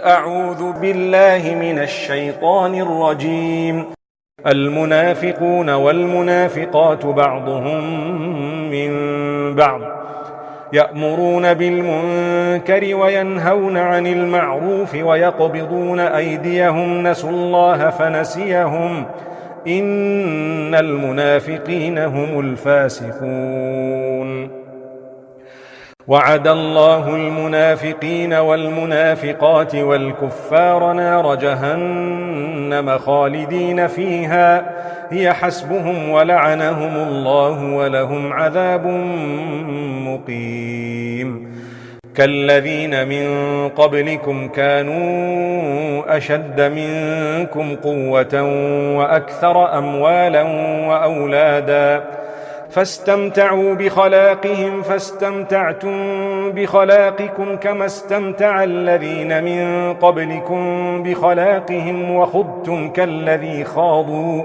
أعوذ بالله من الشيطان الرجيم. المنافقون والمنافقات بعضهم من بعض يأمرون بالمنكر وينهون عن المعروف ويقبضون أيديهم نسوا الله فنسيهم إن المنافقين هم الفاسقون. وعد الله المنافقين والمنافقات والكفار نار جهنم خالدين فيها هي حسبهم ولعنهم الله ولهم عذاب مقيم. كالذين من قبلكم كانوا أشد منكم قوة وأكثر أموالا وأولادا فاستمتعوا بخلاقهم فاستمتعتم بخلاقكم كما استمتع الذين من قبلكم بخلاقهم وخضتم كالذي خاضوا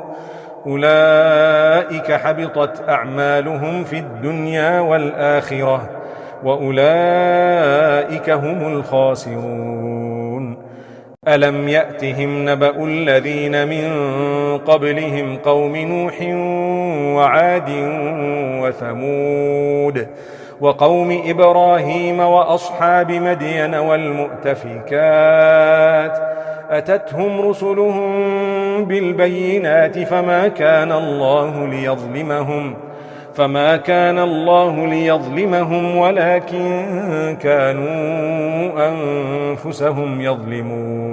أولئك حبطت أعمالهم في الدنيا والآخرة وأولئك هم الخاسرون. ألم يأتهم نبأ الذين من قبلهم قوم نوح وعاد وثمود وقوم إبراهيم وأصحاب مدين والمؤتفكات أتتهم رسلهم بالبينات فما كان الله ليظلمهم ولكن كانوا أنفسهم يظلمون.